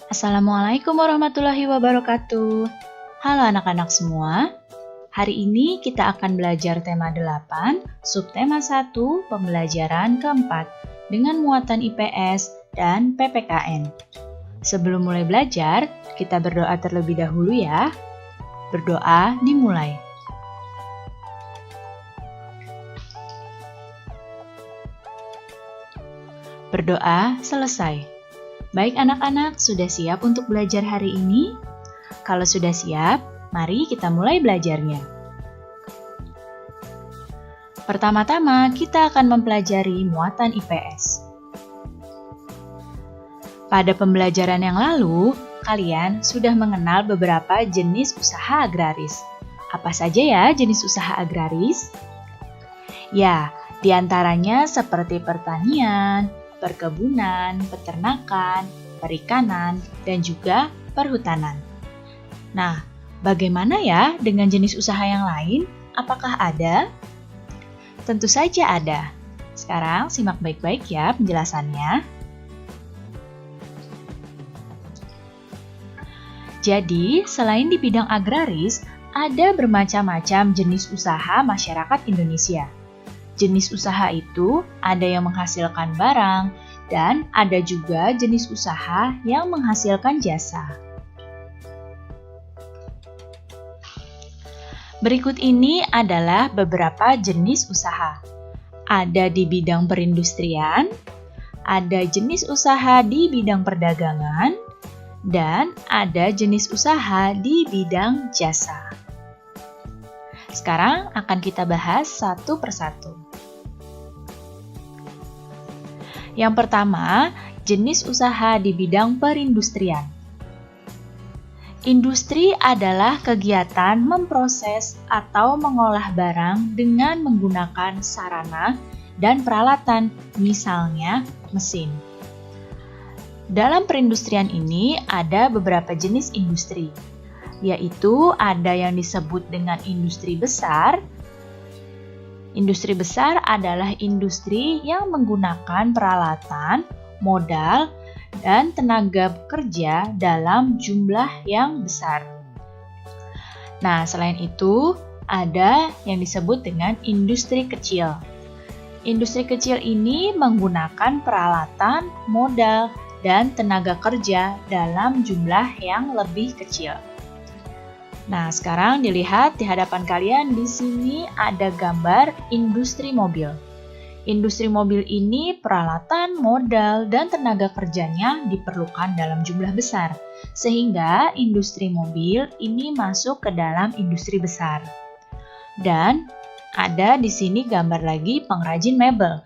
Assalamualaikum warahmatullahi wabarakatuh. Halo anak-anak semua. Hari ini kita akan belajar tema 8, subtema 1, pembelajaran keempat dengan muatan IPS dan PPKN. Sebelum mulai belajar, kita berdoa terlebih dahulu ya. Berdoa dimulai. Berdoa selesai. Baik anak-anak, sudah siap untuk belajar hari ini? Kalau sudah siap, mari kita mulai belajarnya. Pertama-tama, kita akan mempelajari muatan IPS. Pada pembelajaran yang lalu, kalian sudah mengenal beberapa jenis usaha agraris. Apa saja ya jenis usaha agraris? Ya, diantaranya seperti pertanian, perkebunan, peternakan, perikanan, dan juga perhutanan. Nah, bagaimana ya dengan jenis usaha yang lain? Apakah ada? Tentu saja ada. Sekarang simak baik-baik ya penjelasannya. Jadi, selain di bidang agraris, ada bermacam-macam jenis usaha masyarakat Indonesia. Jenis usaha itu ada yang menghasilkan barang dan ada juga jenis usaha yang menghasilkan jasa. Berikut ini adalah beberapa jenis usaha. Ada di bidang perindustrian, ada jenis usaha di bidang perdagangan, dan ada jenis usaha di bidang jasa. Sekarang akan kita bahas satu persatu. Yang pertama, jenis usaha di bidang perindustrian. Industri adalah kegiatan memproses atau mengolah barang dengan menggunakan sarana dan peralatan, misalnya mesin. Dalam perindustrian ini ada beberapa jenis industri, yaitu ada yang disebut dengan industri besar. Industri besar adalah industri yang menggunakan peralatan, modal, dan tenaga kerja dalam jumlah yang besar. Nah, selain itu, ada yang disebut dengan industri kecil. Industri kecil ini menggunakan peralatan, modal, dan tenaga kerja dalam jumlah yang lebih kecil. Nah, sekarang dilihat di hadapan kalian di sini ada gambar industri mobil. Industri mobil ini peralatan, modal, dan tenaga kerjanya diperlukan dalam jumlah besar, sehingga industri mobil ini masuk ke dalam industri besar. Dan ada di sini gambar lagi pengrajin mebel.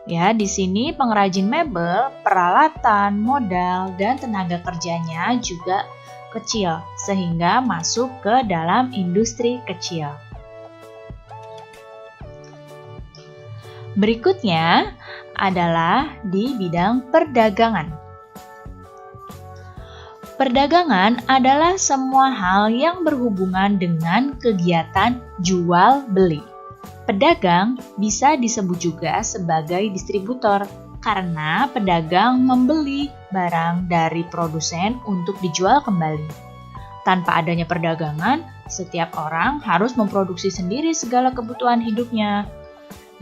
Ya, di sini pengrajin mebel, peralatan, modal, dan tenaga kerjanya juga kecil, sehingga masuk ke dalam industri kecil. Berikutnya adalah di bidang perdagangan. Perdagangan adalah semua hal yang berhubungan dengan kegiatan jual-beli. Pedagang bisa disebut juga sebagai distributor, karena pedagang membeli barang dari produsen untuk dijual kembali. Tanpa adanya perdagangan, setiap orang harus memproduksi sendiri segala kebutuhan hidupnya.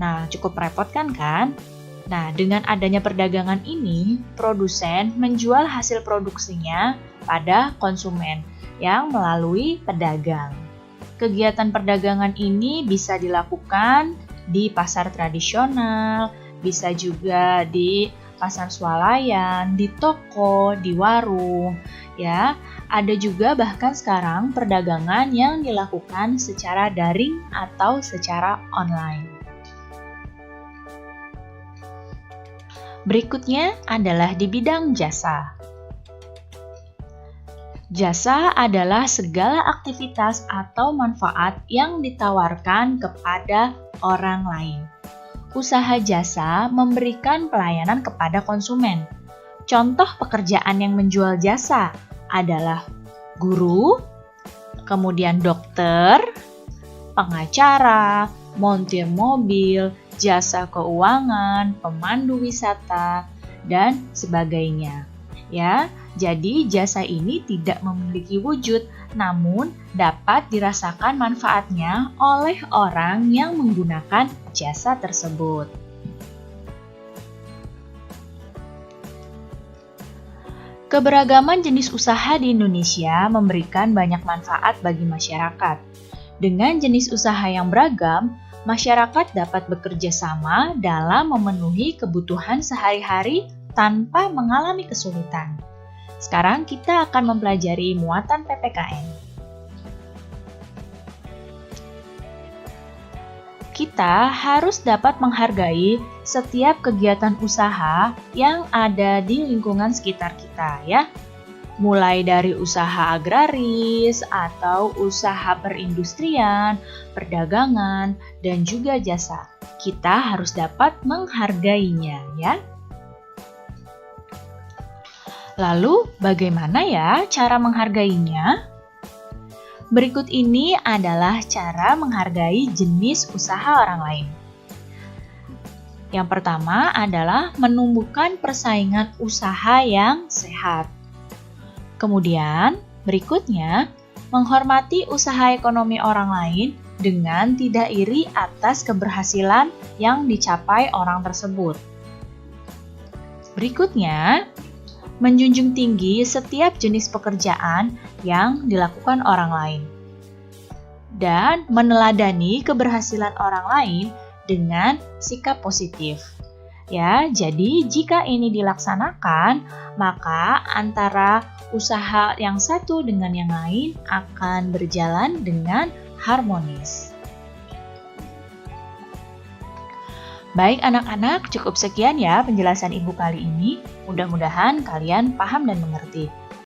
Nah, cukup repot kan? Nah, dengan adanya perdagangan ini, produsen menjual hasil produksinya pada konsumen yang melalui pedagang. Kegiatan perdagangan ini bisa dilakukan di pasar tradisional, bisa juga di pasar swalayan, di toko, di warung, ya. Ada juga bahkan sekarang perdagangan yang dilakukan secara daring atau secara online. Berikutnya adalah di bidang jasa. Jasa adalah segala aktivitas atau manfaat yang ditawarkan kepada orang lain. Usaha jasa memberikan pelayanan kepada konsumen. Contoh pekerjaan yang menjual jasa adalah guru, kemudian dokter, pengacara, montir mobil, jasa keuangan, pemandu wisata, dan sebagainya. Ya, jadi jasa ini tidak memiliki wujud, namun dapat dirasakan manfaatnya oleh orang yang menggunakan jasa tersebut. Keberagaman jenis usaha di Indonesia memberikan banyak manfaat bagi masyarakat. Dengan jenis usaha yang beragam, masyarakat dapat bekerja sama dalam memenuhi kebutuhan sehari-hari tanpa mengalami kesulitan. Sekarang kita akan mempelajari muatan PPKN. Kita harus dapat menghargai setiap kegiatan usaha yang ada di lingkungan sekitar kita, ya. Mulai dari usaha agraris atau usaha perindustrian, perdagangan, dan juga jasa. Kita harus dapat menghargainya, ya. Lalu, bagaimana ya cara menghargainya? Berikut ini adalah cara menghargai jenis usaha orang lain. Yang pertama adalah menumbuhkan persaingan usaha yang sehat. Kemudian, berikutnya, menghormati usaha ekonomi orang lain dengan tidak iri atas keberhasilan yang dicapai orang tersebut. Berikutnya, menjunjung tinggi setiap jenis pekerjaan yang dilakukan orang lain. Dan meneladani keberhasilan orang lain dengan sikap positif. Ya, jadi jika ini dilaksanakan, maka antara usaha yang satu dengan yang lain akan berjalan dengan harmonis. Baik anak-anak, cukup sekian ya penjelasan Ibu kali ini. Mudah-mudahan kalian paham dan mengerti.